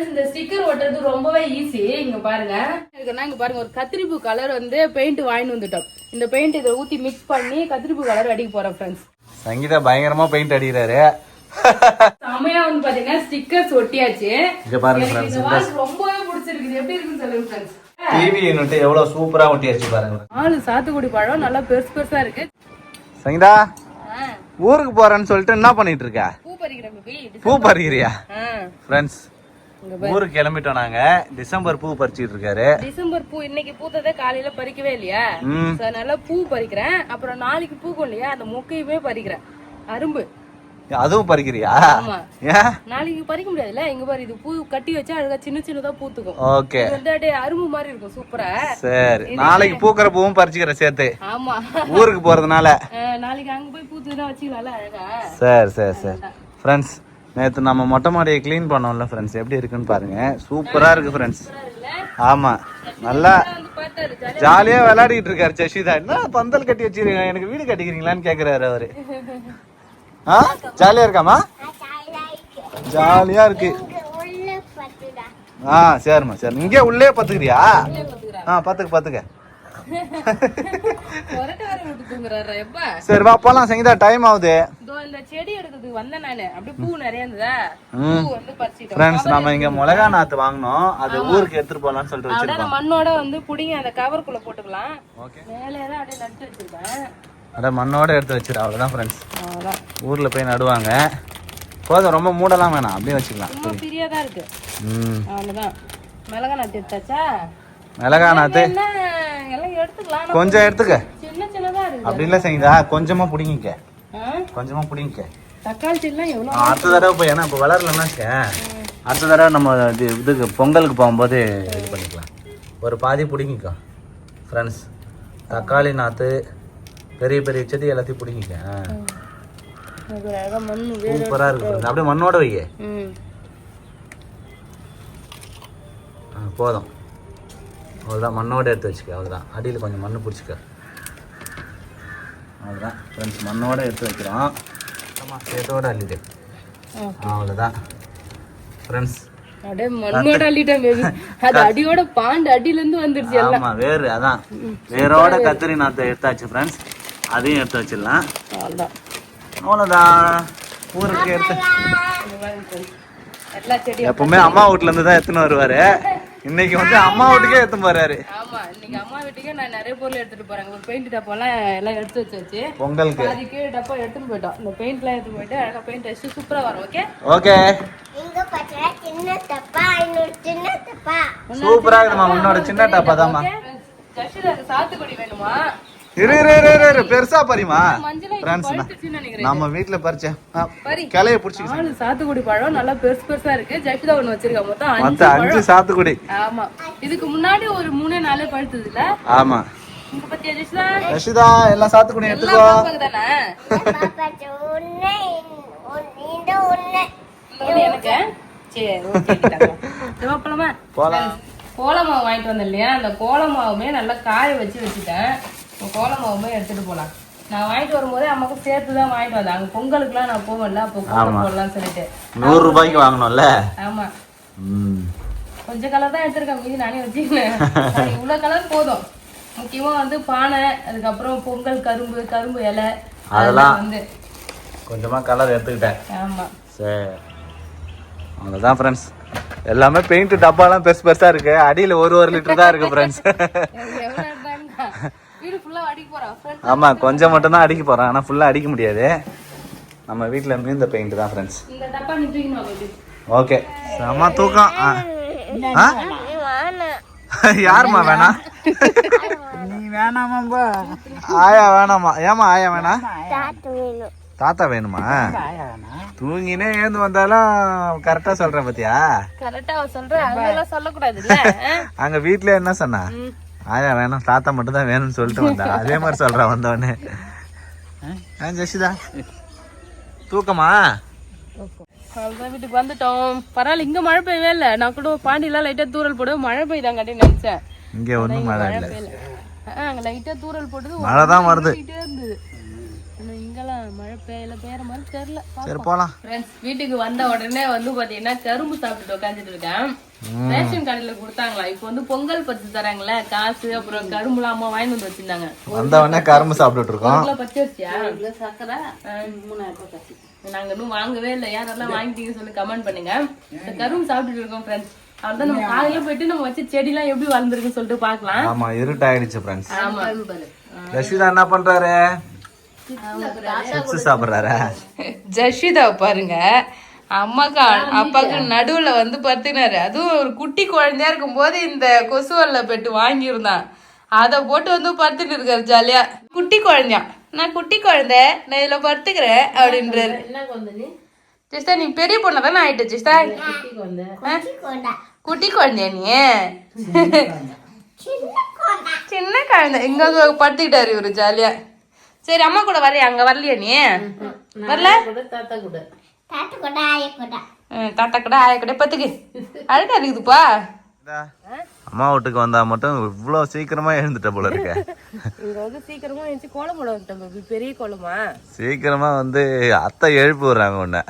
இந்த ஸ்டிக்கர் ஒட்டுறது ரொம்பவே ஈஸி. இங்க பாருங்க, இங்க பாருங்க, ஒரு கத்திரிப்பூ கலர் வந்து பெயிண்ட் வாங்கிட்டு வந்துட்டோம். இந்த பெயிண்ட் இதை ஊத்தி மிக்ஸ் பண்ணி கத்திரிப்பூ கலர் அடிக்க போறோம் ஃப்ரெண்ட்ஸ். சங்கீதா பயங்கரமா பெயிண்ட் அடிக்கிறாரு. செமையா வந்து பாத்தீங்கன்னா ஸ்டிக்கர்ஸ் ஒட்டியாச்சு. இங்க பாருங்க ஃப்ரெண்ட்ஸ், இந்த வால் ரொம்பவே பிடிச்சிருக்கு. எப்படி இருக்குன்னு சொல்லுங்க ஃப்ரெண்ட்ஸ். டிவி யூனிட் எவ்வளவு சூப்பரா ஒட்டியாச்சு பாருங்க. 4 சாத்துக்குடி பழம் நல்லா பெருசு பெருசா இருக்கு. சங்கீதா ஊருக்கு போறேன்னு சொல்லிட்டு என்ன பண்ணிட்டு இருக்க? பூ பறிக்கிறேன். பூ பறிக்கிறியா? ஃப்ரெண்ட்ஸ் ஊருக்கு கிளம்பிட்டோம் நாங்க. டிசம்பர் பூ பறிச்சிட்டு இருக்காரு. டிசம்பர் பூ இன்னைக்கு பூத்ததே காலையில பறிக்கவே இல்லையா? நல்லா பூ பறிக்கிறேன். அப்புறம் நாளைக்கு பூக்கும் இல்லையா, அந்த மொக்கையுமே பறிக்கிறேன். அரும்பு அதுவும் பறிக்கிறியா? நாளைக்கு பறிக்க முடியாதுல்ல. இங்க பாரு, இது பூ கட்டி வச்சா அழகா சின்ன சின்னதா பூத்துக்கும். ஓகே, வந்து அப்படியே அரும்பு மாதிரி இருக்கும். சூப்பரா. சரி, நாளைக்கு பூக்கிற பூவும் பறிச்சுக்கிற சேர்த்து. ஆமா, ஊருக்கு போறதுனால நாளைக்கு அங்க போய் பூத்துதான் வச்சுக்கலாம்ல அழகா. சரி சரி சரி ஃப்ரெண்ட்ஸ், நேற்று நம்ம மொட்டை மாடியை க்ளீன் பண்ணோம்ல ஃப்ரெண்ட்ஸ், எப்படி இருக்குன்னு பாருங்க. சூப்பரா இருக்கு ஃப்ரெண்ட்ஸ். ஆமா, நல்லா ஜாலியா விளையாடிட்டு இருக்காரு சஷிதா. என்ன பந்தல் கட்டி வச்சிருக்கீங்க, எனக்கு வீடு கட்டிக்கிறீங்களான்னு கேக்குறாரு அவரு. ஜாலியா இருக்காமா? ஜாலியா இருக்கு. சரிம்மா சரி, இங்கே உள்ளே பத்துக்கிறியா? பத்துக்க. சரி வா போலாம் சங்கீதா, டைம் ஆகுது. செடி எடுக்கிறதுக்கு வந்தேன் நானு. அப்படியே பூ நிறைய இருந்ததா. ஃப்ரெண்ட்ஸ், நம்ம இங்க மிளகா நாத்து வாங்கணும், அது ஊருக்கு எடுத்துட்டு போலாம்னு சொல்லிட்டு வச்சிருக்கோம். மண்ணோட வந்து புடிங்க அந்த கவருக்குள்ள போட்டுக்கலாம். மேலே தான் அப்படியே நட்டு வச்சிருக்கேன். அட மண்ணோட எடுத்து வச்சிரு, அவ்வளவுதான் ஃப்ரெண்ட்ஸ். ஊர்ல போய் நடுவாங்க. போதும், ரொம்ப மூடலாம் வேணாம், அப்படியே வச்சுக்கலாம். ஃப்ரீயா தான் இருக்கு. அவ்வளவுதான். மிளகா நாத்து எடுத்தாச்சா? மிளகா நாத்து எல்லாம் எடுத்துக்கலாம். கொஞ்சம் எடுத்துக்க. சின்ன சின்னதா இருக்கு. அப்படி இல்ல சங்கீதா, கொஞ்சமா புடிங்கிக்க. கொஞ்சமா புடிங்கிக்க. தக்காளி செடிலாம் எவ்வளவு? அடுத்த தடவை போய், ஏன்னா இப்போ வளரலன்னா அடுத்த தடவை நம்ம இதுக்கு பொங்கலுக்கு போகும்போது இது பண்ணிக்கலாம். ஒரு பாதி பிடிங்கிக்கோ ஃப்ரெண்ட்ஸ். தக்காளி நாற்று, பெரிய பெரிய செடி எல்லாத்தையும் பிடிங்கிக்க. சூப்பராக இருக்கு. அப்படியே மண்ணோட வைக்க. போதும், அவ்வளோதான். மண்ணோட எடுத்து வச்சுக்க, அவ்வளோதான். அடியில் கொஞ்சம் மண் பிடிச்சிக்க, அவ்வளோதான் ஃப்ரெண்ட்ஸ். மண்ணோட எடுத்து வைக்கிறோம். சேத்தோட அள்ளிடு, அவ்வளோதான் ஃப்ரெண்ட்ஸ். அடியோட பாண்டு அடியில இருந்து வந்துருச்சு. ஆமா, வேறு அதான் வேரோட கத்திரி நாத்தை எடுத்தாச்சு ஃப்ரெண்ட்ஸ். அதையும் எடுத்து வச்சிடலாம். அவ்வளோதான். ஊருக்கு எடுத்து எப்பவுமே அம்மா வீட்டுல இருந்து தான் எடுத்துன்னு வருவாரு. இன்னைக்கு வந்து அம்மா வீட்டுக்கே எடுத்து போறாரு. ஆமா, இன்னைக்கு அம்மா வீட்டுக்கே நான் நிறைய பொருள் எடுத்துட்டு போறேன். ஒரு பெயிண்ட் டப்பாலாம் எல்லாம் எடுத்து வச்சாச்சு. பொங்கலுக்கு அதுக்கு டப்பா எடுத்துட்டு போயிட்டோம். இந்த பெயிண்ட்லாம் எடுத்து போயிட்டு அழகா பெயிண்ட் அடிச்சு சூப்பரா வரும். Okay okay. சூப்பரா இருக்குமா? உன்னோட சின்ன டப்பா தான்மா. சாத்துக்குடி வேணுமா? இரு பெருசா பறிமா ஃப்ரெண்ட்ஸ். நம்ம வீட்ல பறிச்ச கிளைய புடிச்சிக்க. 4 சாத்துக்குடி பழம் நல்லா பெருசு பெருசா இருக்கு. ஜெஷிதா ஒன்னு வச்சிருக்கா. மொத்தம் 5 சாத்துக்குடி. ஆமா, இதுக்கு முன்னாடி ஒரு 3-4 பழுத்தது இல்ல? ஆமா. இங்க பத்தியா ஜெஷிதா? ஜெஷிதா எல்லா சாத்துக்குடி எடுத்துக்கோ. எனக்கு சரி ஓகே. போலாமா? கோலமாவு வாங்கிட்டு வந்தேன் இல்லையா, அந்த கோலமாவுமே நல்லா காய வச்சுட்டேன். கோலமாவுமே எடுத்துட்டு போலாம். நான் வாங்கிட்டு வரும்போதே அம்மாக்கு சேர்த்துதான் வாங்கிட்டு வந்தேன். அங்க பொங்கலுக்குலாம் நான் போவேன்ல, அப்போ கோலம் போடலாம்னு சொல்லிட்டு 100 ரூபாய்க்கு வாங்கணும்ல. ஆமா, கொஞ்சம் கலர் தான் எடுத்திருக்கேன், மீதி நானே வச்சுக்கிறேன். இவ்வளவு கலர் போதும். முக்கியமா வந்து பானை, அதுக்கப்புறம் பொங்கல் கரும்பு இலை, அதெல்லாம் வந்து கொஞ்சமா கலர் எடுத்துக்கிட்டேன். ஆமா சரி, அவ்வளவுதான் ஃப்ரெண்ட்ஸ். எல்லாமே பெயிண்ட் டப்பாலாம் பெருசு பெருசா இருக்கு. அடியில 1 லிட்டர் தான் இருக்கு ஃப்ரெண்ட்ஸ். ஆமா, கொஞ்சம் மட்டும் தான் அடிக்க போறேன். ஆனா ஃபுல்லா அடிக்க முடியாது. நம்ம வீட்ல இருந்து இந்த பெயிண்ட் தான் ஃப்ரெண்ட்ஸ். ஓகே, செம தூக்கம். யாருமா வேணா? நீ வேணாமா? ஆயா வேணாமா? ஏமா ஆயா வேணா? தாத்தா வேணுமா? தூங்கினே ஏந்து வந்தாலும் கரெக்டா சொல்றேன் பாத்தியா? கரெக்டா சொல்றேன். அதெல்லாம் சொல்லக்கூடாது இல்ல. அங்க வீட்ல என்ன சொன்னா? ஆயா வேணாம், தாத்தா மட்டும் தான் வேணும்னு சொல்லிட்டு வந்தா. அதே மாதிரி சொல்றான் வந்தவொடனே. ஜெஷிதா தூக்கமா? வீட்டுக்கு வந்துட்டோம். பரவாயில்ல, இங்க மழை பெய்யவே இல்ல. நான் கூட பாண்டியெல்லாம் லைட்டா தூரல் போடு, மழை பெய்தாங்க நினைச்சேன். இங்க ஒண்ணும் மழை இல்ல. அங்க லைட்டா தூரல் போடுது, மழை தான் வருது. இருந்தது. இங்க சாயங்காலம் மழை பெய்யற மாதிரி தெரியல. சரி போலாம். ஃப்ரெண்ட்ஸ் வீட்டுக்கு வந்த உடனே வந்து பாத்தீங்கன்னா கரும்பு சாப்பிட்டுட்டு உட்காந்துட்டு இருக்கேன். ரேஷன் கடையில கொடுத்தாங்களா, இப்போ வந்து பொங்கல் பச்சு தராங்களே காசு, அப்புறம் கரும்புலாம் அம்மா வாங்கி வந்து வச்சிருந்தாங்க. வந்த உடனே கரும்பு சாப்பிட்டுட்டு இருக்கோம். பச்சு வச்சியா? சக்கரை 3000 ரூபாய். நாங்க இன்னும் வாங்கவே இல்லை. யாரெல்லாம் வாங்கிட்டீங்கன்னு சொல்லி கமெண்ட் பண்ணுங்க. கரும்பு சாப்பிட்டுட்டு இருக்கோம் ஃப்ரெண்ட்ஸ். அதான் நம்ம காலையில போயிட்டு நம்ம வச்ச செடி எல்லாம் எப்படி வளர்ந்துருக்குன்னு சொல்லிட்டு பாக்கலாம். ஆமா இருட்டாயிடுச்சு ஃப்ரெண்ட்ஸ். ஆமா ஜஷிதா என்ன பண்றாரு? சிப்ஸ் சாப்பிடுறாரா? ஜஷிதா பாருங்க அம்மாக்கு அப்பாக்கு நடுவுல வந்து பத்துனாரு. அதுவும் ஒரு குட்டி குழந்தையா இருக்கும் போது இந்த கொசுவல்ல பெட்டு வாங்கியிருந்தான். அதை போட்டு வந்து படுத்துட்டு இருக்காரு ஜாலியா. குட்டி குழந்தையா, நான் குட்டி குழந்தை, நான் இதுல படுத்துக்கிறேன் அப்படின்றாரு. ஜிஸ்தா நீ பெரிய பொண்ணு தானே ஆயிட்டு ஜிஸ்தா? குட்டி குழந்தையா நீ? சின்ன குழந்தை இங்க படுத்துக்கிட்டாரு இவரு ஜாலியா. சரி அம்மா கூட வரலையா? அங்க வரலையா நீ? வரல? தாத்தா கூட ஆய கூட பத்துக்கு அழகா இருக்குதுப்பா. அம்மா வீட்டுக்கு வந்தா மட்டும் இவ்வளவு சீக்கிரமா எழுந்துட்ட போல இருக்க. இங்க வந்து சீக்கிரமா எழுந்து கோலம் போட வந்துட்டோம். பெரிய கோலமா சீக்கிரமா வந்து அத்தை எழுப்பி விடுறாங்க உன்னை.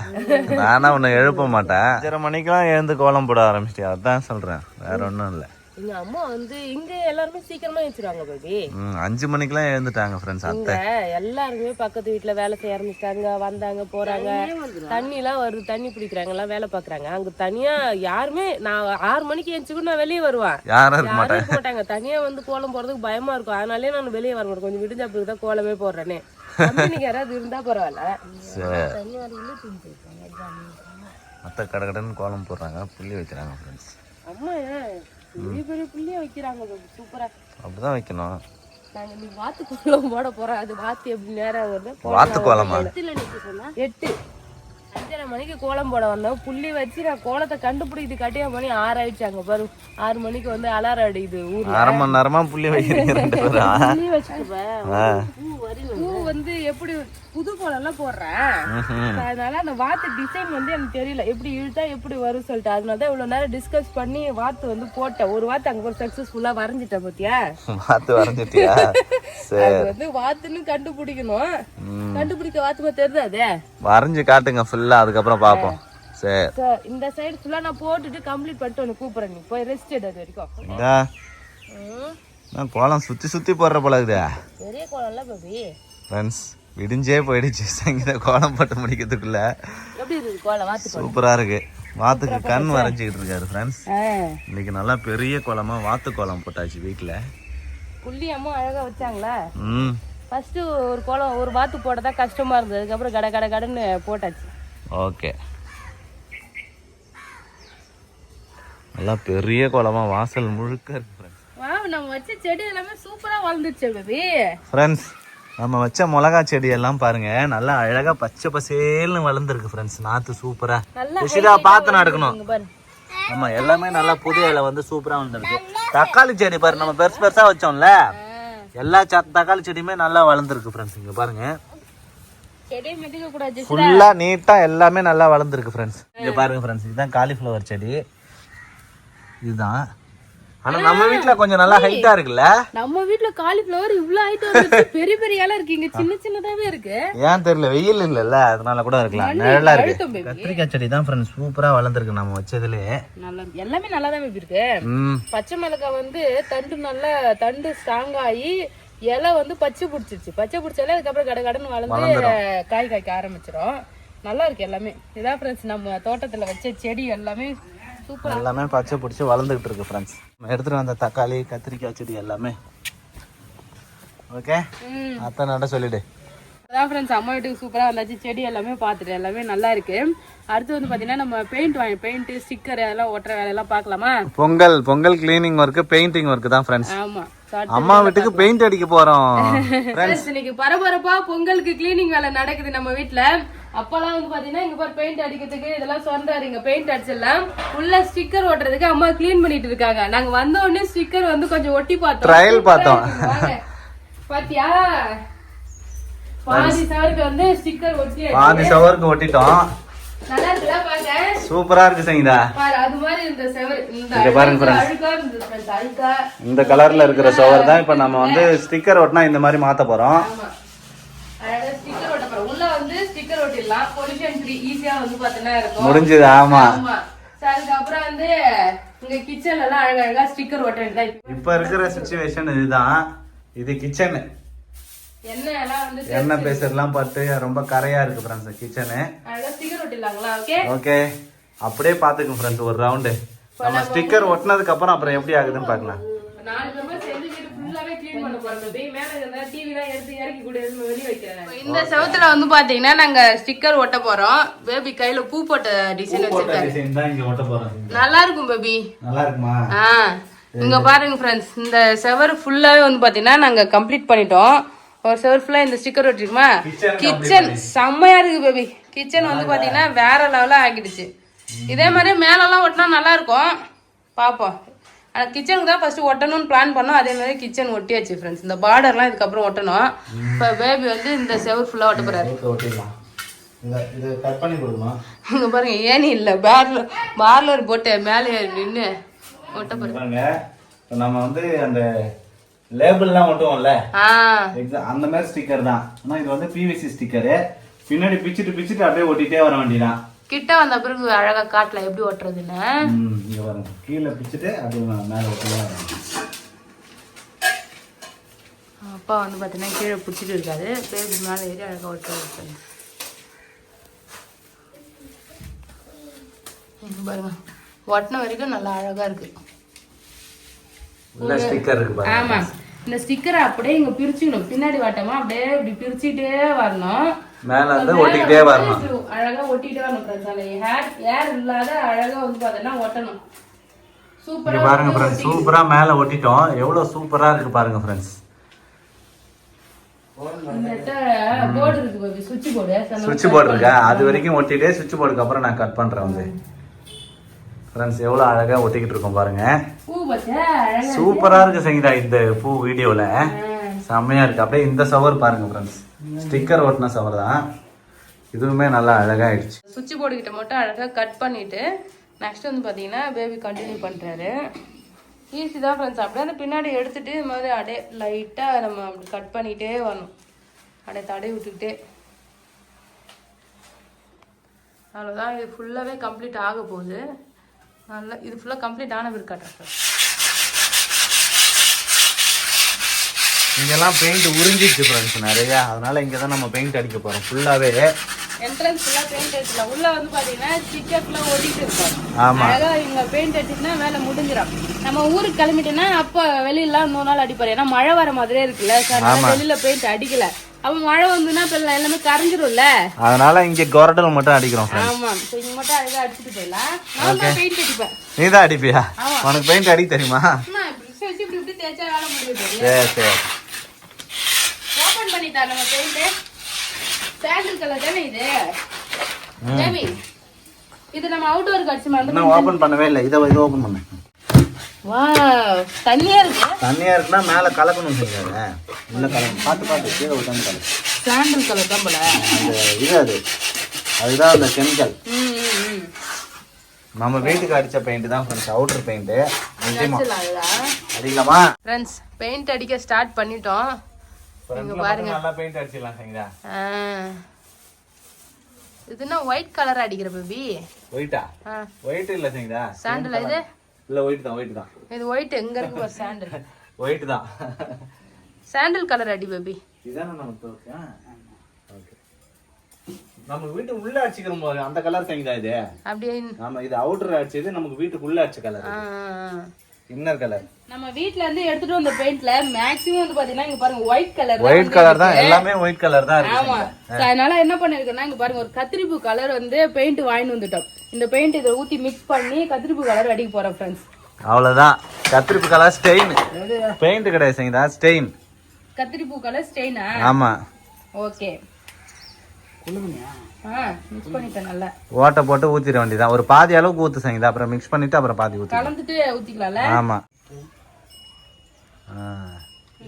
நானா உன்னை எழுப்ப மாட்டேன். 5:30 மணிக்கெல்லாம் எழுந்து கோலம் போட ஆரம்பிச்சிட்டியா? அதான் சொல்றேன், வேற ஒண்ணும் இல்ல. எங்க அம்மா வந்து இங்க எல்லாருமே சீக்கிரமா எழுந்துருவாங்க பேபி. 5 மணிக்கெல்லாம் எழுந்துட்டாங்க ஃப்ரெண்ட்ஸ். அத்தை எல்லாருமே பக்கத்து வீட்டுல வேலை செய்ய ஆரம்பிச்சிட்டாங்க. வந்தாங்க போறாங்க. தண்ணி எல்லாம் வருது, தண்ணி பிடிக்கிறாங்க, எல்லாம் வேலை பாக்குறாங்க. அங்க தனியா யாருமே நான் 6 மணிக்கு எழுந்துச்சுக்கு நான் வெளியே வருவேன். யாரும் இருக்க மாட்டாங்க. தனியா வந்து கோலம் போறதுக்கு பயமா இருக்கும். அதனாலே நான் வெளியே வர மாட்டேன். கொஞ்சம் விடிஞ்ச பிறகுதான் கோலமே போடுறேனே. இன்னைக்கு யாராவது இருந்தா பரவாயில்ல. அத்தை கடகடன்னு கோலம் போடுறாங்க, புள்ளி வைக்கிறாங்க ஃப்ரெண்ட்ஸ். அம்மா பெரிய பெரிய புள்ளியா வைக்கிறாங்க. சூப்பரா அப்படிதான் வைக்கணும். நாங்க நீ வாத்து கோலம் போட போறோம். அது வாத்து எப்படி நேரம் வருது? வாத்து கோலமா? 8 5:30 மணிக்கு கோலம் போட வந்தோம். புள்ளி வச்சு நான் கோலத்தை கண்டுபிடிக்கிது கட்டியா மணி 6 ஆயிடுச்சு. அங்க பாரு 6 மணிக்கு வந்து அலாரம் அடிக்குது ஊர்ல. 1/2 மணி நேரமா புள்ளி வைக்கிறீங்க ரெண்டு பேரும். புள்ளி வச்சுட்டு பூ வந்து எப்படி புது கோலம் எல்லாம் போடுறேன். அதனால அந்த வாத்து டிசைன் வந்து எனக்கு தெரியல, எப்படி இழுத்தா எப்படி வரும் சொல்லிட்டு. அதனாலதான் இவ்வளவு நேரம் டிஸ்கஸ் பண்ணி வாத்து வந்து போட்டேன். ஒரு வாத்து அங்க போய் சக்சஸ்ஃபுல்லா வரைஞ்சிட்டேன் பாத்தியா? வாத்து வரைஞ்சிட்டியா? அது வந்து வாத்துன்னு கண்டுபிடிக்கணும். கண்டுபிடிக்க வாத்து தெரியுது. அதே வரைஞ்சு காட்டுங்க ஃபுல்லா, அதுக்கப்புறம் பாப்போம். சரி இந்த சைடு ஃபுல்லா நான் போட்டுட்டு கம்ப்ளீட் பண்ணிட்டு உனக்கு கூப்பிடுறேன். நீ போய் ரெஸ்ட் எடு. அது வரைக்கும் நான் கோலம் சுத்தி சுத்தி போடுற போல இருக்குதா? பெரிய கோலம் இல்ல பேபி. ஃப்ரெண்ட்ஸ் விடிஞ்சே போயிடுச்சு. சங்கீத கோலம் போட்டு முடிக்கிறதுக்குள்ள எப்படி இருக்கு கோலம்? வாத்து சூப்பரா இருக்கு. வாத்துக்கு கண் வரைஞ்சிக்கிட்டு இருக்காரு ஃப்ரெண்ட்ஸ். இன்னைக்கு நல்லா பெரிய கோலமா வாத்து கோலம் போட்டாச்சு வீட்டுல. புள்ளி அம்மா அழகா வச்சாங்களா? ஃபர்ஸ்ட் ஒரு கோலம் ஒரு வாத்து போட்டதான் கஷ்டமா இருந்தது. அதுக்கப்புறம் கட கட கடன்னு போட்டாச்சு. ஓகே நல்லா பெரிய கோலமா வாசல் முழுக்க இருக்கு ஃப்ரெண்ட்ஸ். வாவ் நம்ம வச்ச செடி எல்லாமே சூப்பரா வளர்ந்துச்சு பேபி. ஃப்ரெண்ட்ஸ் நம்ம வச்ச மிளகா செடி எல்லாம் பாருங்க நல்லா அழகா பச்சை பசேல்னு வளர்ந்துருக்கு ஃப்ரெண்ட்ஸ். நாத்து சூப்பரா பார்த்து நடக்கணும். ஆமா எல்லாமே நல்லா புது இலை வந்து சூப்பரா வளர்ந்துருக்கு. தக்காளி செடி பாரு நம்ம பெருசு பெருசா வச்சோம்ல, எல்லா தக்காளி செடியுமே நல்லா வளர்ந்துருக்கு ஃப்ரெண்ட்ஸ். இங்க பாருங்க ஃபுல்லா நீட்டா எல்லாமே நல்லா வளர்ந்துருக்கு ஃப்ரெண்ட்ஸ். இங்க பாருங்க ஃப்ரெண்ட்ஸ், இதுதான் காலிஃப்ளவர் செடி. இதுதான் ஆனா நம்ம வீட்ல கொஞ்சம் நல்லா ஹைட்டா இருக்குல்ல. நம்ம வீட்ல காலிஃப்ளவர் இவ்ளோ ஹைட்டா இருக்கு. பெரிய பெரிய இலை இருக்கு. இங்க சின்ன சின்னதாவே இருக்கு. ஏன் தெரியல, வெயில் இல்லல்ல அதனால கூட இருக்கலாம். நல்லா இருக்கு. கத்திரிக்காய் செடி தான் ஃப்ரெண்ட்ஸ் சூப்பரா வளர்ந்துருக்கு நம்ம வச்சதுலயே. நல்லா எல்லாமே நல்லா தான் இருக்கு. பச்சை மிளகாய் வந்து தண்டு ஸ்ட்ராங் ஆகி இலை வந்து பச்சை பிடிச்சிருச்சு. பச்சை பிடிச்சாலே அதுக்கப்புறம் கட கடன்னு வளர்ந்து காய் காய்க்க ஆரம்பிச்சிடும். நல்லா இருக்கு எல்லாமே. இதான் ஃப்ரெண்ட்ஸ் நம்ம தோட்டத்துல வச்ச செடி எல்லாமே எல்லாமே பச்சை பிடிச்சி வளர்ந்துகிட்டு இருக்கு ஃப்ரெண்ட்ஸ். எடுத்துட்டு வந்த தக்காளி கத்திரிக்காய் செடி எல்லாமே ஓகே. அத்தை நட சொல்லிடு. அதான் ஃப்ரெண்ட்ஸ் அம்மா வீட்டுக்கு சூப்பரா வந்தாச்சு. செடி எல்லாமே பார்த்துட்டு எல்லாமே நல்லா இருக்கு. அடுத்து வந்து பாத்தீங்கன்னா நம்ம பெயிண்ட் ஸ்டிக்கர் அதெல்லாம் ஒட்டுற வேலையெல்லாம் பார்க்கலாமா? Pongal cleaning work painting work தான் ஃப்ரெண்ட்ஸ். ஆமா அம்மா வீட்டுக்கு பெயிண்ட் அடிக்க போறோம் ஃப்ரெண்ட்ஸ். இன்னைக்கு பரபரப்பா பொங்கலுக்கு கிளீனிங் வேலை நடக்குது நம்ம வீட்டுல. அப்பெல்லாம் வந்து பாத்தீங்கன்னா இங்க பாரு பெயிண்ட் அடிக்கிறதுக்கு இதெல்லாம் சொன்னாரு. இங்க பெயிண்ட் அடிச்சிடலாம், உள்ள ஸ்டிக்கர் ஒட்டுறதுக்கு அம்மா கிளீன் பண்ணிட்டு இருக்காங்க. நாங்க வந்த உடனே ஸ்டிக்கர் வந்து கொஞ்சம் ஒட்டி பார்த்தோம், ட்ரையல் பார்த்தோம். பாத்தியா பாதி சவருக்கு வந்து ஸ்டிக்கர் ஒட்டி பாதி சவருக்கு ஒட்டிட்டோம். நல்லா இருக்குல பாக்க? சூப்பரா இருக்கு சங்கீதா. பாரு அது மாதிரி இந்த செவர் இந்த பாருங்க அழுக்கா இருந்துச்சு. அழுக்கா இந்த கலர்ல இருக்கிற செவர் தான் இப்ப நம்ம வந்து ஸ்டிக்கர் ஒட்டினா இந்த மாதிரி மாத்த போறோம். ஆமா அழகா ஸ்டிக்கர் ஒட்ட போறோம். ஈஸியா வந்து பாத்தீங்கன்னா இருக்கும். முடிஞ்சது. ஆமா. அதுக்கப்புறம் வந்து இங்க கிச்சன்ல எல்லாம் அழகழகா ஸ்டிக்கர் ஒட்ட வேண்டியதா. இப்ப இருக்கிற சிச்சுவேஷன் இதுதான். இது கிச்சன். எண்ணெய் பேசர்லாம் பார்த்து ரொம்ப கரையா இருக்கு ஃப்ரெண்ட்ஸ் கிச்சனு. ஸ்டிக்கர் ஒட்டிடலாங்களா? ஓகே ஓகே, அப்படியே பாத்துக்கோங்க ஃப்ரெண்ட்ஸ் ஒரு ரவுண்டு. நம்ம ஸ்டிக்கர் ஒட்டினதுக்கு அப்புறம் எப்படி ஆகுதுன்னு பார்க்கலாம். 4 மெம்பர் சேர்ந்து வீடு ஃபுல்லாவே க்ளீன் பண்ண போறோம். பேபி மேல இருந்த டிவிலாம் எடுத்து இறக்கி கூட வெளிய வைக்கிறேன். இந்த செவுத்துல வந்து பாத்தீங்கன்னா நாங்க ஸ்டிக்கர் ஒட்ட போறோம். பேபி கையில பூ போட்ட டிசைன் வச்சிருக்காரு. டிசைன் தான் இங்க ஒட்ட போறோம். நல்லா இருக்கும் பேபி. நல்லா இருக்குமா? இங்க பாருங்க ஃப்ரெண்ட்ஸ், இந்த செவர் ஃபுல்லாவே வந்து பாத்தீங்கன்னா நாங்க கம்ப்ளீட் பண்ணிட்டோம். ஒரு செவர் ஃபுல்லா இந்த ஸ்டிக்கர் ஒட்டிருக்குமா? கிச்சன் செம்மையா இருக்கு பேபி. கிச்சன் வந்து பாத்தீங்கன்னா வேற லெவலா ஆகிடுச்சு. இதே மாதிரி மேலெல்லாம் ஒட்டினா நல்லா இருக்கும். பாப்போம். ஆனால் கிச்சனுக்கு தான் ஃபர்ஸ்ட் ஒட்டணும்னு பிளான் பண்ணோம். அதே மாதிரி கிச்சன் ஒட்டியாச்சு ஃப்ரெண்ட்ஸ். இந்த பார்டர்லாம் இதுக்கப்புறம் ஒட்டணும். இப்போ பேபி வந்து இந்த செவர் ஃபுல்லா ஒட்ட போறாரு. இது கட் பண்ணி கொடுமா. இங்க பாருங்க, ஏனி இல்ல பார்லர் போட்டு மேலே நின்று ஒட்ட போறாங்க. நம்ம வந்து அந்த லேபிள்லாம் ஒட்டுவோம்ல, அந்த மாதிரி ஸ்டிக்கர் தான். ஆனா இது வந்து பிவிசி ஸ்டிக்கரு. பின்னாடி பிச்சுட்டு அப்படியே ஒட்டிட்டே வர வேண்டியதான். கிட்ட வந்த பிறகு அழகா காட்டல எப்படி ஒட்டுறதுன்னு. இங்க பாருங்க, கீழே பிச்சுட்டு அப்படியே மேல ஒட்டலாம். அப்பா வந்து பாத்தீங்கன்னா கீழே பிடிச்சிட்டு இருக்காரு. பேபி மேல ஏறி அழகா ஒட்டுறது. பாருங்க, ஒட்டின வரைக்கும் நல்லா அழகா இருக்கு. ஸ்டிக்கர் இருக்கு பாருங்க. ஆமா, இந்த ஸ்டிக்கரை அப்படியே இங்க பிரிச்சுக்கணும். பின்னாடி வாட்டமா அப்படியே இப்படி பிரிச்சுட்டே வரணும். மேல வந்து ஒட்டிக்கிட்டே வரணும். அழகா ஒட்டிட்டே வரணும் ஃப்ரெண்ட்ஸ். ஏர் இல்லாத அழகா வந்து பாத்தீங்கன்னா ஒட்டணும். சூப்பரா பாருங்க ஃப்ரெண்ட்ஸ், சூப்பரா மேல ஒட்டிட்டோம். எவ்வளவு சூப்பரா இருக்கு பாருங்க ஃப்ரெண்ட்ஸ். போர்டு இருக்கு பாரு, சுவிட்ச் போர்டு இருக்கா? அது வரைக்கும் ஒட்டிட்டே சுவிட்ச் போர்டுக்கு அப்புறம் நான் கட் பண்றேன் வந்து ஃப்ரெண்ட்ஸ். எவ்வளவு அழகா ஒட்டிக்கிட்டு இருக்கோம் பாருங்க. சூப்பரா இருக்கு சங்கீதா இந்த பூ வீடியோல. செம்மையா இருக்கு. அப்படியே இந்த சவர் பாருங்க ஃப்ரெண்ட்ஸ், ஸ்டிக்கர் ஒட்டின சவர் தான். இதுவுமே நல்லா அழகா ஆயிடுச்சு. சுவிட்ச் போர்டு கிட்ட மட்டும் அழகா கட் பண்ணிட்டு நெக்ஸ்ட் வந்து பாத்தீங்கன்னா பேபி கண்டினியூ பண்றாரு. ஈஸி தான் ஃப்ரெண்ட்ஸ். அப்படியே அந்த பின்னாடி எடுத்துட்டு இது மாதிரி அப்படியே லைட்டா நம்ம அப்படி கட் பண்ணிட்டே வரணும். அப்படியே தடை விட்டுக்கிட்டே. அவ்வளோதான். இது ஃபுல்லாவே கம்ப்ளீட் ஆக போகுது. நல்லா இது ஃபுல்லா கம்ப்ளீட் ஆன பிறகு காட்டுறேன். இங்கெல்லாம் பெயிண்ட் உறிஞ்சிச்சு ஃப்ரெண்ட்ஸ் நிறைய. அதனால இங்க தான் நம்ம பெயிண்ட் அடிக்க போறோம் ஃபுல்லாவே. என்ட்ரன்ஸ் ஃபுல்லா பெயிண்ட் அடிச்சலாம். உள்ள வந்து பாத்தீங்கன்னா ஸ்டிக்கர் ஃபுல்லா ஒட்டிட்டு இருக்கும். ஆமா, அழகா இங்க பெயிண்ட் அடிச்சினா வேலை முடிஞ்சிடும். நம்ம ஊருக்கு கிளம்பிட்டோம்னா அப்ப வெளியில 3 நாள் அடிப்பாரு. ஏன்னா மழை வர மாதிரியே இருக்குல்ல சார், வெளியில பெயிண்ட் அடிக்கல. அப்ப மழை வந்துன்னா எல்லாமே கரைஞ்சிரும்ல, அதனால இங்க கோரடல் மட்டும் அடிக்கிறோம். ஆமா, இங்க மட்டும் அழகா அடிச்சுட்டு போயிடலாம். நான் தான் பெயிண்ட் அடிப்பேன். நீ தான் அடிப்பியா? உனக்கு பெயிண்ட் அடிக்க தெரியுமா? இப்படி தேய்ச்சா வேலை முடியுது. சரி சரி, ஓபன் பண்ணிட்டா நம்ம பெயிண்ட். சாண்டில் கலர் தானே இது ஜெமி? இது நம்ம அவுட்டோருக்கு அடிச்சு மாதிரி. நான் ஓபன் பண்ணவே இல்லை. இத ஓபன் பண்ணு. வாவ், தண்ணியா இருக்கு. தண்ணியா இருக்குன்னா மேல கலக்கணும் சொல்றாங்க. உள்ள கலக்கணும். பாத்து கீழ ஊத்தாம கலக்கு. சாண்டில் கலர் தான் போல. அது அதுதான் அந்த கெமிக்கல். நம்ம வீட்டுக்கு அடிச்ச பெயிண்ட் தான் ஃப்ரெண்ட்ஸ், அவுட்டர் பெயிண்ட். அடிக்கலாமா ஃப்ரெண்ட்ஸ்? பெயிண்ட் அடிக்க ஸ்டார்ட் பண்ணிட்டோம். இங்க பாருங்க, நல்லா பெயிண்ட் அடிச்சிடலாம் சங்கீதா. இதுனா ஒயிட் கலர் அடிக்கிற பேபி. ஒயிட்டா? ஒயிட் இல்ல சங்கீதா, சாண்டில். இது இல்ல ஒயிட் தான். ஒயிட் தான் இது. ஒயிட் எங்க இருக்கு ஒரு சாண்டில்? ஒயிட் தான். சாண்டில் கலர் அடி பேபி. இதானே நமக்கு ஓகே. நம்ம வீட்டு உள்ள அடிச்சுக்கிறோம் போது அந்த கலர் சங்கீதா இது. அப்படியே நாம இது அவுட்டர் அடிச்சது, நமக்கு வீட்டுக்குள்ள அடிச்ச கலர், இன்னர் கலர். நம்ம வீட்ல இருந்து எடுத்துட்டு வந்த பெயிண்ட்ல மேக்ஸிமம் வந்து பாத்தீங்கன்னா இங்க பாருங்க ஒயிட் கலர். ஒயிட் கலர் தான், எல்லாமே ஒயிட் கலர் தான் இருக்கு. ஆமா, அதனால என்ன பண்ணிருக்கேன்னா இங்க பாருங்க ஒரு கத்திரிப்பூ கலர் வந்து பெயிண்ட் வாங்கிட்டு வந்துட்டோம். இந்த பெயிண்ட் இதை ஊத்தி மிக்ஸ் பண்ணி கத்திரிப்பூ கலர் அடிக்க போறோம் ஃப்ரெண்ட்ஸ். அவ்வளவுதான். கத்திரிப்பூ கலர் ஸ்டெயின். பெயிண்ட் கிடையாது சங்கீதா, ஸ்டெயின். கத்திரிப்பூ கலர் ஸ்டெயினா? ஆமா. ஓகே, மிக்ஸ் பண்ணிட்டேன் நல்லா. ஓட்டை போட்டு ஊத்திர வேண்டியதான். ஒரு பாதி அளவுக்கு ஊத்து சங்கீதா, அப்புறம் மிக்ஸ் பண்ணிட்டு அப்புறம் பாதி ஊத்தி கலந்துட்டு ஊத்திக்கலாம்ல? ஆமா,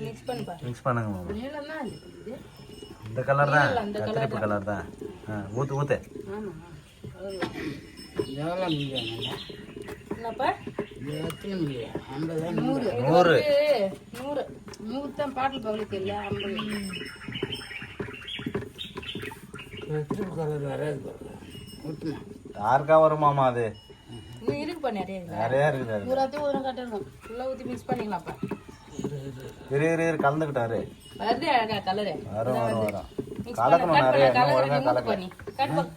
மிக்ஸ் பண்ணி பாருங்க. மிக்ஸ் பண்ணுங்க மாமா. இந்த கலர் தான், கத்திரிப்பூ கலர் தான். ஊத்து ஊத்து. ஆமா, தான் பாட்டில் பகலுக்கு இல்ல 50. டார்க்கா வருமாமா அது இன்னும் இருக்குப்பா நிறைய இல்லை நிறைய இருக்குது அது. பூராத்தையும் ஒரு கட்டிருக்கும் ஃபுல்லாக ஊற்றி மிக்ஸ் பண்ணிக்கலாம் அப்போ இரு கலந்துக்கிட்டாரு வருது அழகா கலரு வரும் கலக்கணும் நிறைய இன்னும் ஒழுங்கா கலக்கணும்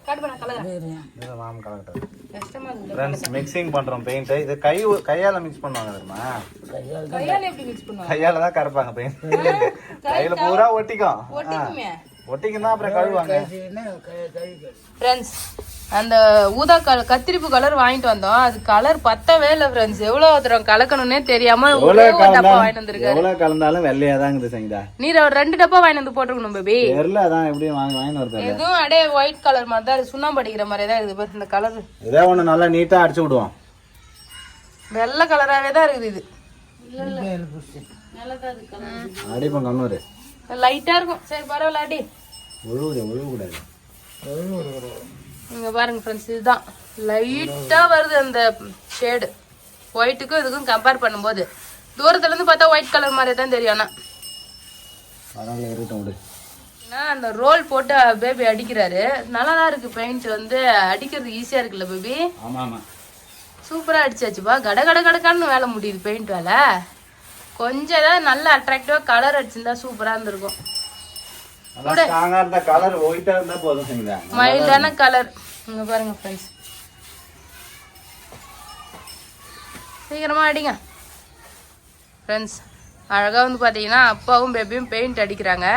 காட்டு பண்ண கலர் இது மாமா கலக்கிட்டாரு கஷ்டமா இருக்கு ஃப்ரெண்ட்ஸ் மிக்சிங் பண்றோம் பெயிண்ட் இது கையால மிக்ஸ் பண்ணுவாங்க தெரியுமா கையால எப்படி மிக்ஸ் பண்ணுவாங்க கையால தான் கரைப்பாங்க பெயிண்ட் கையில பூரா ஒட்டிக்கும் ஒட்டிக்குமே ஒட்டிக்கும் தான் அப்புறம் கழுவாங்க ஃப்ரெண்ட்ஸ் அந்த ஊதா கத்திரிப்பு கலர் வாங்கிட்டு வந்தோம் அது கலர் பத்தவே இல்லை ஃப்ரெண்ட்ஸ் எவ்வளவு தூரம் கலக்கணும்னே தெரியாம ஒரே ஒரு டப்பா வாங்கிட்டு வந்திருக்காரு எவ்வளவு கலந்தாலும் வெள்ளையா தான் இருக்குது சங்கீதா நீர் ஒரு 2 டப்பா வாங்கிட்டு வந்து போட்டுருக்கணும் பேபி தெரியல அதான் எப்படியும் வாங்கிட்டு வருது எதுவும் அப்படியே ஒயிட் கலர் மாதிரி தான் இருக்கு. சுண்ணாம்பு அடிக்கிற மாதிரி தான் இருக்குது பாரு இந்த கலர் இதே ஒண்ணு நல்லா நீட்டா அடிச்சு விடுவோம் வெள்ளை கலராகவே தான் இருக்குது இது அடிப்போம் கண்ணூரு லைட்டா இருக்கும் சரி பரவாயில்ல அடி ஒழுகக்கூடாது இங்க பாருங்க ஃப்ரெண்ட்ஸ் இதுதான் லைட்டா வருது அந்த ஷேடு ஒயிட்டுக்கும் இதுக்கும் கம்பேர் பண்ணும்போது தூரத்துல இருந்து பார்த்தா ஒயிட் கலர் மாதிரி தான் தெரியும் ஆனா பரவாயில்ல இருக்கட்டும் விடு அந்த ரோல் போட்டு பேபி அடிக்கிறாரு நல்லா தான் இருக்கு பெயிண்ட் வந்து அடிக்கிறது ஈஸியா இருக்குல்ல பேபி ஆமா ஆமா சூப்பரா அடிச்சாச்சுப்பா கட கட கடக்கான்னு வேலை முடியுது பெயிண்ட் வேலை கொஞ்சம் ஏதாவது நல்ல அட்ராக்டிவா கலர் அடிச்சிருந்தா சூப்பரா இருந்திருக்கும் கலர் ஒயிட்டா இருந்தா போதும் சங்கீதா மைல்டான கலர் இங்க பாருங்க ஃப்ரெண்ட்ஸ் சீக்கிரமா அடிங்க ஃப்ரெண்ட்ஸ் அழகா வந்து பாத்தீங்கன்னா அப்பாவும் பேபியும் பெயிண்ட் அடிக்கிறாங்க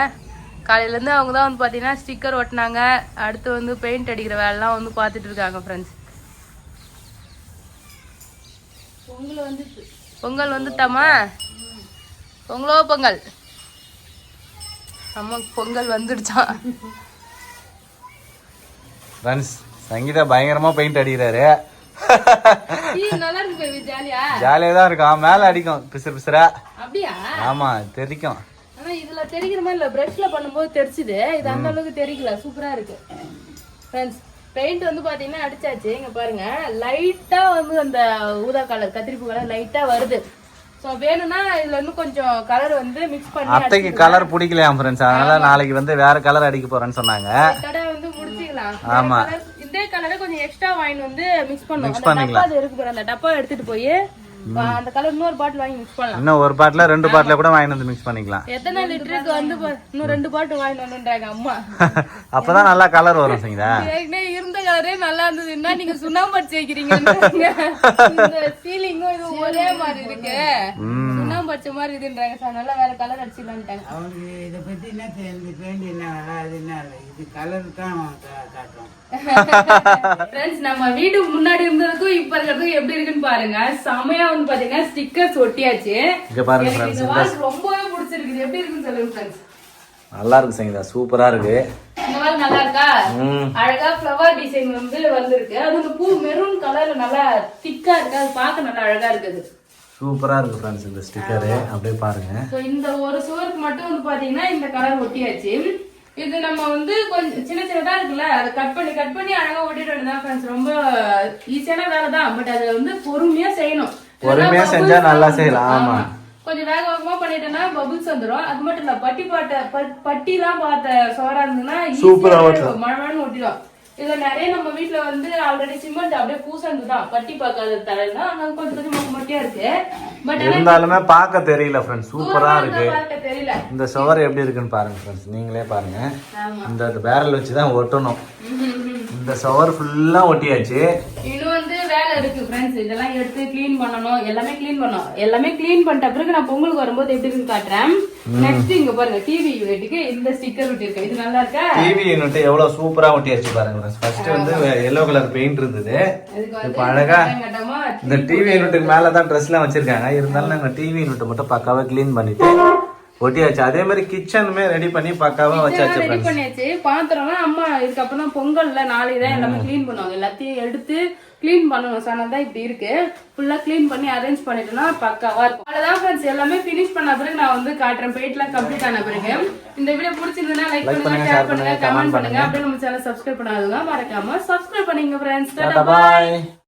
காலையில இருந்து அவங்க தான் வந்து பாத்தீங்கன்னா ஸ்டிக்கர் ஒட்டினாங்க அடுத்து வந்து பெயிண்ட் அடிக்கிற வேலைலாம் வந்து பார்த்துட்டு இருக்காங்க ஃப்ரெண்ட்ஸ் பொங்கல் வந்துட்டாமா பொங்கலோ பொங்கல் அம்மாக்கு பொங்கல் வந்துடுச்சான் ஃப்ரெண்ட்ஸ் சங்கீதா பயங்கரமா பெயிண்ட் அடிக்கிறாரு நல்லா இருக்கு பேபி ஜாலியா ஜாலியா தான் இருக்கும் மேல அடிக்கும் பிசுறா அப்படியா ஆமா தெரிக்கும் ஆனா இதுல தெரிக்கிற மாதிரி இல்ல பிரஷ்ல பண்ணும்போது தெரிச்சுது இது அந்த அளவுக்கு தெரிக்கல சூப்பரா இருக்கு ஃப்ரெண்ட்ஸ் பெயிண்ட் வந்து பாத்தீங்கன்னா அடிச்சாச்சு இங்க பாருங்க லைட்டா வந்து அந்த ஊதா கலர் கத்திரிப்பு கலர் லைட்டா வருது சோ வேணும்னா இதுல இன்னும் கொஞ்சம் கலர் வந்து மிக்ஸ் பண்ணி அத்தைக்கு கலர் பிடிக்கலையாம் ஃப்ரெண்ட்ஸ் அதனால நாளைக்கு வந்து வேற கலர் அடிக்க போறேன்னு சொன்னாங்க கடை வந்து முடிச்சிக்கலாம் ஆமா இதே கலரை கொஞ்சம் எக்ஸ்ட்ரா வாங்கி வந்து மிக்ஸ் பண்ணுவோம் அந்த டப்பா இருக்கு பாரு அந்த டப்பா எடுத்துட்டு போய் அந்த கலர் இன்னொரு பாட்டில் வாங்கி மிக்ஸ் பண்ணலாம் இன்னும் ஒரு பாட்டில 2 பாட்டில கூட வாங்கி வந்து மிக்ஸ் பண்ணிக்கலாம் எத்தனை லிட்டருக்கு வந்து இன்னும் 2 பாட்டில் வாங்கிட்டு வந்துட்டாங்க அம்மா அப்பதான் நல்லா கலர் வரும் சங்கீதா ஏற்கனவே இருந்த கலரே நல்லா இருந்தது என்ன நீங்க சுண்ணாம்பு அடிச்சு வைக்கிறீங்க இந்த சீலிங்கும் இது ஒரே மாதிரி இருக்கு சுண்ணாம்பு அடிச்ச மாதிரி இதுன்றாங்க சார் நல்லா வேற கலர் அடிச்சுக்கலான்ட்டாங்க அவனுக்கு இதை பத்தி என்ன தெரிஞ்சு பெயிண்ட் என்ன வேலை அது என்ன இல்லை இது கலர் தான் காட்டுறோம் ஃப்ரெண்ட்ஸ் நம்ம வீட்டுக்கு முன்னாடி இருந்ததுக்கும் இப்ப இருக்கிறதுக்கும் எப்படி இருக்குன்னு பாருங்க செமையா வந்து பாத்தீங்கன்னா ஸ்டிக்கர்ஸ் ஒட்டியாச்சு இங்க பாருங்க ஃப்ரெண்ட்ஸ் இந்த வால் ரொம்பவே பிடிச்சிருக்கு எப்படி இருக்குன்னு சொல்லுங்க ஃப்ரெண்ட்ஸ் நல்லா இருக்கு சங்கீதா சூப்பரா இருக்கு இந்த வால் நல்லா இருக்கா அழகா ஃப்ளவர் டிசைன் வந்து வந்திருக்கு அது வந்து பூ மெரூன் கலர்ல நல்லா திக்கா இருக்கு அது பார்க்க நல்லா அழகா இருக்குது சூப்பரா இருக்கு ஃப்ரெண்ட்ஸ் இந்த ஸ்டிக்கர் அப்படியே பாருங்க சோ இந்த ஒரு சுவருக்கு மட்டும் வந்து பாத்தீங்கன்னா இந்த கலர் ஒட்டியாச்சு இது நம்ம வந்து கொஞ்சம் சின்ன சின்னதா இருக்குல்ல அதை கட் பண்ணி அழகா ஒட்டிட்டு வேண்டியதான் ஃப்ரெண்ட்ஸ் ரொம்ப ஈஸியான வேலை தான் பட் அதை வந்து பொறுமையா செய்யணும் பொறுமையா செஞ்சா நல்லா செய்யலாம் ஆமா கொஞ்சம் வேக வேகமா பண்ணிட்டோம்னா பபுள்ஸ் வந்துடும் அது மட்டும் இல்ல பட்டி எல்லாம் பார்த்த சோறா இருந்ததுன்னா சூப்பரா மழை ஒட்டிடும் இதுல நிறைய நம்ம வீட்டுல வந்து ஆல்ரெடி சிமெண்ட் அப்படியே பூசந்துதான் பட்டி பார்க்காத தரேன்னா அங்க கொஞ்சம் மொட்டையா இருக்கு பட் இருந்தாலுமே பார்க்க தெரியல ஃப்ரெண்ட்ஸ் சூப்பரா இருக்கு தெரியல இந்த சுவர் எப்படி இருக்குன்னு பாருங்க ஃப்ரெண்ட்ஸ் நீங்களே பாருங்க இந்த பேரல் வச்சு தான் ஒட்டணும் இந்த சுவர் ஃபுல்லா ஒட்டியாச்சு இன்னும் வந்து வேலை இருக்கு ஃப்ரெண்ட்ஸ் இதெல்லாம் எடுத்து க்ளீன் பண்ணணும் எல்லாமே க்ளீன் பண்ணிட்ட பிறகு நான் பொங்கலுக்கு வரும்போது எப்படி இருக்குன்னு காட்டுறேன் நெக்ஸ்ட் இங்க பாருங்க டிவி யூனிட்டுக்கு இந்த ஸ்டிக்கர் ஒட்டியிருக்கேன் இது நல்லா இருக்கா டிவி யூனிட் எவ்வளவு சூப்பரா ஒட்டியாச்சு பாருங்க ஃபர்ஸ்ட் வந்து எல்லோ கலர் பெயிண்ட் இருந்தது இப்ப அழகா இந்த டிவி யூனிட்டுக்கு மேலதான் ட்ரெஸ் எல்லாம் வச்சிருக்காங்க இருந்தாலும் நாங்க டிவி யூனிட் மட்டும் பக்காவா கிளீன் பண்ணிட்டு ஒட்டியாச்சு அதே மாதிரி கிச்சனுமே ரெடி பண்ணி பக்காவா வச்சாச்சு ரெடி பண்ணியாச்சு பாத்திரம்லாம் அம்மா இதுக்கப்புறம் தான் பொங்கல்ல நாளைக்கு தான் எல்லாமே கிளீன் பண்ணுவாங்க எல்லாத்தையும் எடுத்து கிளீன் பண்ணணும் சார் தான் இப்படி இருக்கு ஃபுல்லா கிளீன் பண்ணி அரேஞ்ச் பண்ணிட்டோம்னா பக்காவா இருக்கும் அவ்வளவுதான் ஃப்ரெண்ட்ஸ் எல்லாமே ஃபினிஷ் பண்ண பிறகு நான் வந்து காட்டுறேன் பெயிண்ட்லாம் கம்ப்ளீட் ஆன பிறகு இந்த வீடியோ பிடிச்சிருந்தா லைக் பண்ணுங்க ஷேர் பண்ணுங்க கமெண்ட் பண்ணுங்க அப்படியே நம்ம சேனல் சப்ஸ்கிரைப் பண்ணாதவங்க மறக்காம சப்ஸ்கிரைப் பண்ணுங்க ஃப்ரெண்ட்ஸ் பாய்